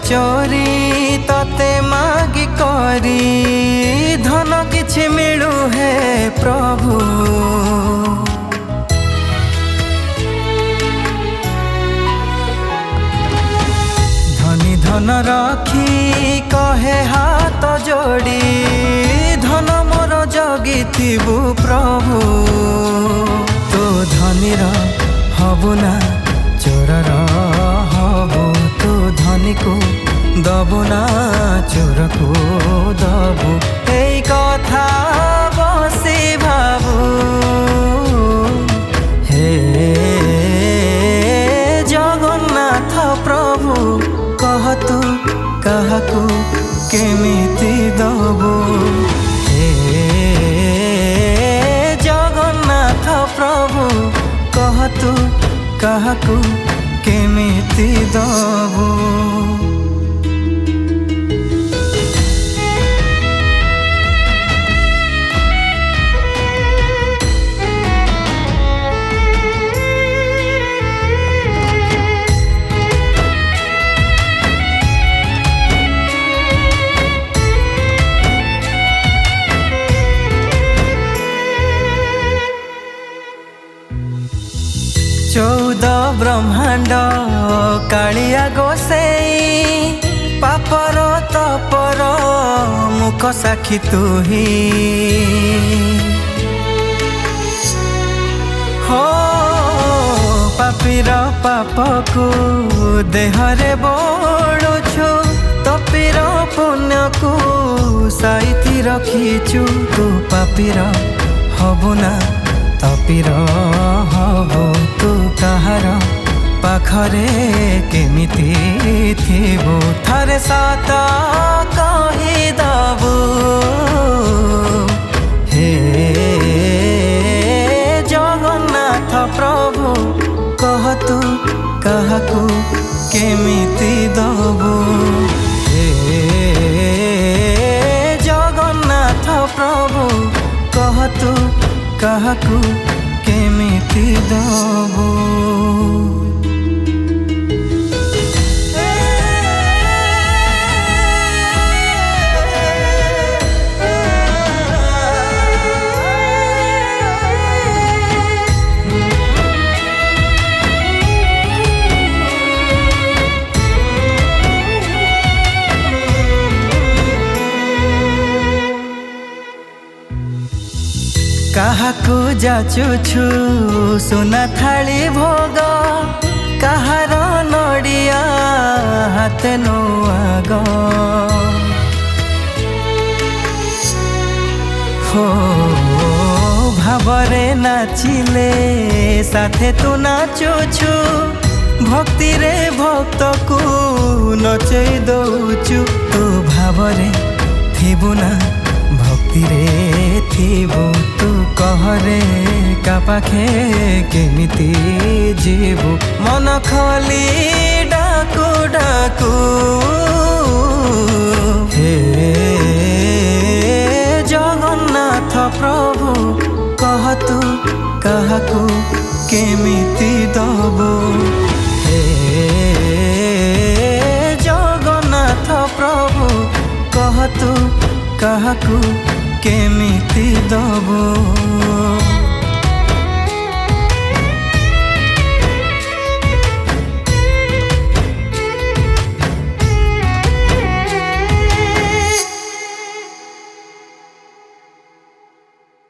चोरी तते मागी करी धन किछि मिलू हे प्रभु। धनी धन रखी कहे हाथ जोड़ी धन मोर जगिथिबु प्रभु। तो धनीर हबु ना चोरर हबु, तू धनी को दबु ना चोर को दबु। एई कथा बसी भाबु हे जगन्नाथ प्रभु, कह तू काहाकू केमिति दबु। हे जगन्नाथ प्रभु, कह तू काहाकू केमिति दबु। चौदह ब्रह्मांड कालिया गोसेई पापर तपर मुख साक्षी तुही। हो पापीर पाप को देहरे बोलुछु, तपीर पुण्य को साइती रखीचु। तू पापीर हबु ना तपीर हबु, तू काहार पाखरे केमिति थिबु। थरे सत कहि दबु हे जगन्नाथ प्रभु, कह तू काहाकू केमिति दबु। हे जगन्नाथ प्रभु, कह तू काहाकू केमिति दबु। काहाकू जाचुछु सुना थाली भोग, काहार नड़िया हाथे नुआग। हो भावरे नाचिले साथे तू नाचुछु, भक्ति रे भक्त को नचई दउछु। तू भावरे थिबु ना भक्ति रे थिबु, तू कहरे का पाखे केमिति जीवु। मन खोली डाकू डाकू हे जगन्नाथ प्रभु, कह तू काहाकू केमिति दबु। हे जगन्नाथ प्रभु, कह तू काहाकू केमिति दबु।